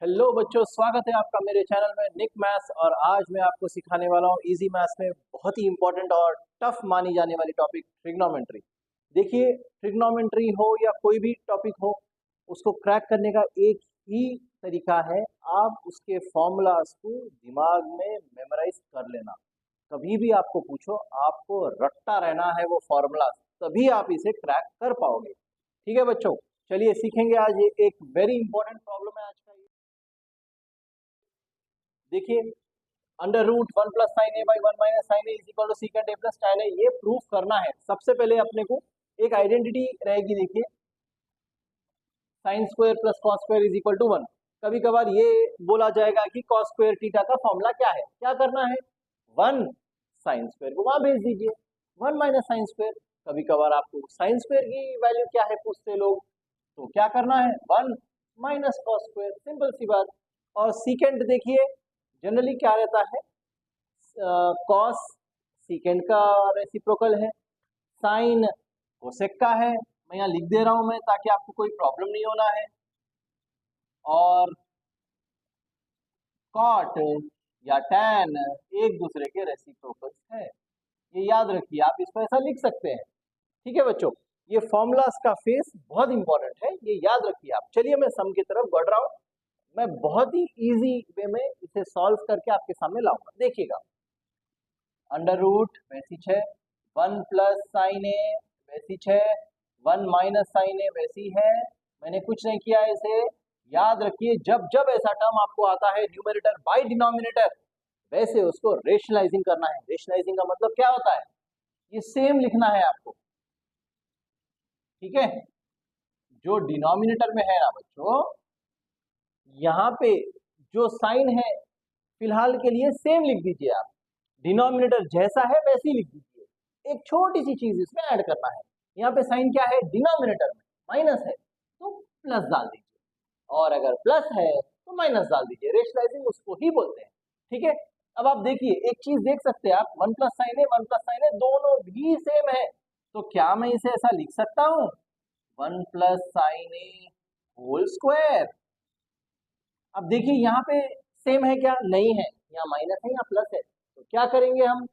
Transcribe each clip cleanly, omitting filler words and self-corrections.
Hello बच्चों, स्वागत है आपका मेरे चैनल में निक मैथ्स। और आज मैं आपको सिखाने वाला हूँ इजी मैथ्स में बहुत ही इंपॉर्टेंट और टफ मानी जाने वाली टॉपिक ट्रिग्नोमेट्री। देखिए, ट्रिग्नोमेट्री हो या कोई भी टॉपिक हो, उसको क्रैक करने का एक ही तरीका है, आप उसके फॉर्मूलाज को दिमाग में मेमोराइज कर लेना। कभी भी आपको पूछो, आपको रटता रहना है वो फॉर्मूला, तभी आप इसे क्रैक कर पाओगे। ठीक है बच्चों, चलिए सीखेंगे आज। ये एक वेरी इंपॉर्टेंट प्रॉब्लम है आज का। देखिए, under root 1 + sin a/1 - sin a is equal to secant a plus tan a, ये प्रूफ करना है। सबसे पहले अपने को एक आइडेंटिटी रहेगी। देखिए, sine square plus cos square is equal to 1। कभी कभार ये बोला जाएगा कि कॉस स्क्वायर थीटा का फॉर्मूला क्या है। क्या करना है, 1 साइन स्क्वायर को वहां भेज दीजिए, 1 माइनस साइन स्क्वायर। कभी कभार आपको साइन स्क्वायर की वैल्यू क्या है पूछते लोग, तो क्या करना है, 1 माइनस कॉस स्क्वायर, सिंपल सी बात। और सीकेंट देखिए, जनरली क्या रहता है, कॉस सीकेंट का रेसिप्रोकल है, साइन कोसेक का है। मैं यहाँ लिख दे रहा हूं मैं, ताकि आपको कोई प्रॉब्लम नहीं होना है। और कॉट या टैन एक दूसरे के रेसिप्रोकल्स है, ये याद रखिए। आप इसको ऐसा लिख सकते हैं। ठीक है बच्चों, ये फॉर्मूलाज का फेस बहुत इंपॉर्टेंट है, ये याद रखिए आप। चलिए मैं सम की तरफ बढ़ रहा हूँ। मैं बहुत ही इजी वे में इसे सॉल्व करके आपके सामने लाऊंगा, देखिएगा। अंडर रूट वैसी है, 1 + sin a वैसी है, 1 - sin a वैसी है। मैंने कुछ नहीं किया है इसे। याद रखिए, जब जब ऐसा टर्म आपको आता है न्यूमरेटर बाय डिनोमिनेटर, वैसे उसको रेशनलाइजिंग करना है। रेशनलाइजिंग का मतलब क्या होता है, ये सेम लिखना है आपको। ठीक है, जो डिनोमिनेटर में है ना बच्चों, यहाँ पे जो साइन है फिलहाल के लिए सेम लिख दीजिए आप। डिनोमिनेटर जैसा है वैसे ही लिख दीजिए। एक छोटी सी चीज इसमें ऐड करना है। यहाँ पे साइन क्या है, डिनोमिनेटर में माइनस है तो प्लस डाल दीजिए, और अगर प्लस है तो माइनस डाल दीजिए। रेशनलाइजिंग उसको ही बोलते हैं। ठीक है, अब आप देखिए, एक चीज देख सकते हैं आप, 1 + sin a 1 + sin a दोनों भी सेम है। तो क्या मैं इसे ऐसा लिख सकता हूँ, 1 + sin a होल स्क्वायर। अब देखिए, यहाँ पे सेम है क्या, नहीं है, यहाँ माइनस है यहाँ प्लस है। तो क्या करेंगे हम,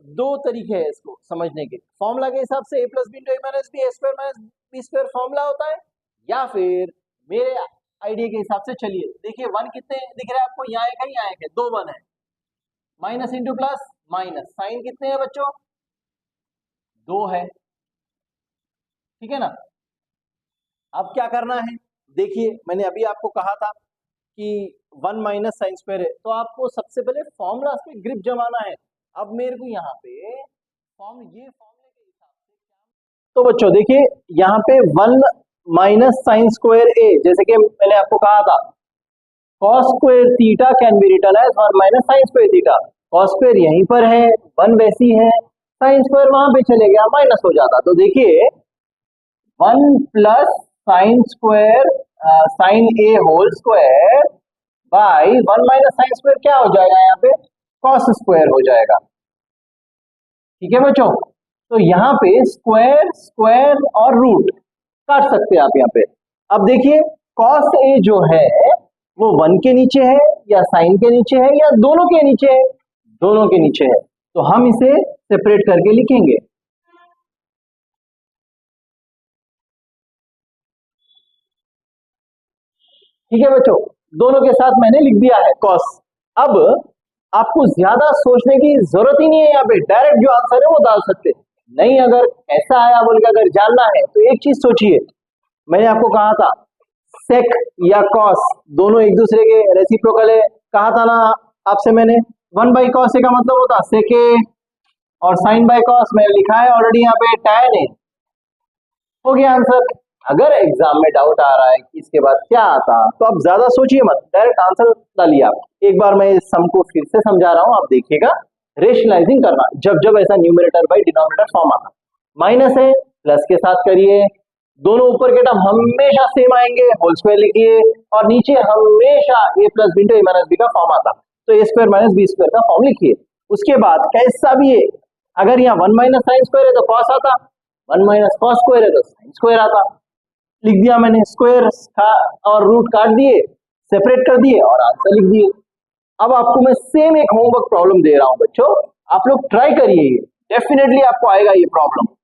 दो तरीके हैं इसको समझने के। फॉर्मूला के हिसाब से a + b × a - b a² - b² formula होता है, या फिर मेरे आइडिया के हिसाब से। चलिए देखिए, 1 कितने दिख रहे हैं आपको, यहाँ एक है यहाँ एक है, दो 1 है। Minus into plus minus, sign कितने हैं बच्चों, 2 है। ठीक है ना। अब क्या करना है, देखिए मैंने अभी आपको कहा था कि 1 - sin स्क्वायर है, तो आपको सबसे पहले फॉर्मूला पे ग्रिप जमाना है। अब मेरे को यहाँ पे फॉर्मूले के हिसाब से क्या, तो बच्चों देखिए, यहाँ पे 1 - sin स्क्वायर a, जैसे कि मैंने आपको कहा था, cos square theta can be written as 1 - sin square theta. cos square यहीं पर है, 1 वैसी है, sin स्क्वायर वहां पे चले गया, माइनस हो जाता। तो देखिए, 1 + sin square sin a whole square by 1 - sin square क्या हो जाएगा, यहाँ पे cos स्क्वायर हो जाएगा। ठीक है बच्चों, तो यहाँ पे स्क्वायर स्क्वायर और रूट काट सकते हैं आप यहाँ पे। अब देखिए, cos a जो है वो 1 के नीचे है, या साइन के नीचे है, या दोनों के नीचे है, दोनों के नीचे है। तो हम इसे सेपरेट करके लिखेंगे। ठीक है बच्चों, दोनों के साथ मैंने लिख दिया है cos। अब आपको ज्यादा सोचने की जरूरत ही नहीं है, यहाँ पे डायरेक्ट जो आंसर है वो डाल सकते हैं। नहीं, अगर ऐसा आया बोल के अगर जानना है तो एक चीज सोचिए, मैंने आपको कहा था सेक या कॉस दोनों एक दूसरे के रेसिप्रोकल है, कहा था ना आपसे मैंने। 1/cos a का मतलब होता सेक ए, और साइन बाय कॉस मैंने लिखा है ऑलरेडी यहाँ पे tan a। हो गया आंसर। अगर एग्जाम में डाउट आ रहा है कि इसके बाद क्या आता, तो आप ज्यादा सोचिए मत, डायरेक्ट आंसर डालिए आप। एक बार मैं इस सम को फिर से समझा रहा हूं, आप देखिएगा। रेशनलाइजिंग करना, जब जब ऐसा न्यूमरेटर बाय डिनोमिनेटर फॉर्म आता, माइनस है प्लस के साथ करिए, दोनों ऊपर के टर्म हमेशा सेम आएंगे, होल स्क्वायर लिखिए, और नीचे हमेशा a + b × a - b का फॉर्म आता, तो a² - b² का फॉर्म लिखिए। उसके बाद कैसा भी है, अगर यहाँ 1 - sin स्क्वायर है तो cos आता, 1 - cos स्क्वायर है तो sin स्क्वायर आता। लिख दिया मैंने, स्क्वायर और रूट काट दिए, सेपरेट कर दिए और आंसर लिख दिए। अब आपको मैं सेम एक होमवर्क प्रॉब्लम दे रहा हूं बच्चों, आप लोग ट्राई करिए, डेफिनेटली आपको आएगा ये प्रॉब्लम।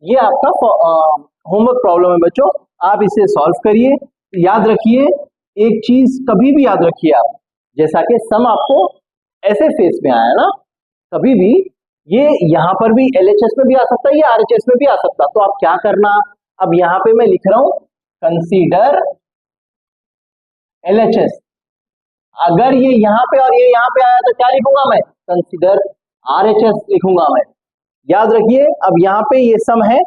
ये आपका होमवर्क प्रॉब्लम है बच्चों, आप इसे सॉल्व करिए। याद रखिए, एक चीज कभी भी याद रखिए आप, जैसा कि सम आपको ऐसे फेस में आया ना, कभी भी ये यहां पर भी एलएचएस में भी आ सकता है, ये आरएचएस में भी आ सकता है। तो आप क्या करना, अब यहां पे मैं लिख रहा हूं कंसीडर एलएचएस। अगर ये यहां पे और ये यहां पे आया तो क्या लिखूंगा मैं, कंसीडर आरएचएस लिखूंगा मैं। याद रखिए, अब यहाँ पे ये सम है,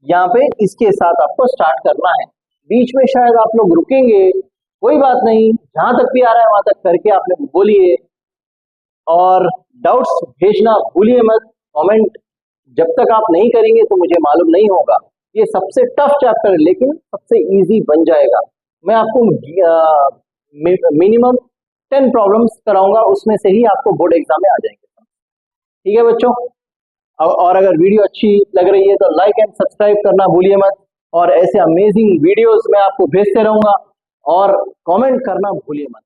यहाँ पे इसके साथ आपको स्टार्ट करना है। बीच में शायद आप लोग रुकेंगे, कोई बात नहीं, जहां तक भी आ रहा है वहां तक करके आप लोग बोलिए, और डाउट्स भेजना भूलिए मत। कमेंट जब तक आप नहीं करेंगे तो मुझे मालूम नहीं होगा। ये सबसे टफ चैप्टर है लेकिन सबसे इजी बन जाएगा। मैं आपको मिनिमम 10 प्रॉब्लम्स कराऊंगा, उसमें से ही आपको बोर्ड एग्जाम में आ जाएंगे। ठीक है बच्चों, और अगर वीडियो अच्छी लग रही है तो लाइक एंड सब्सक्राइब करना भूलिए मत, और ऐसे अमेजिंग वीडियोस मैं आपको भेजते रहूंगा, और कमेंट करना भूलिए मत।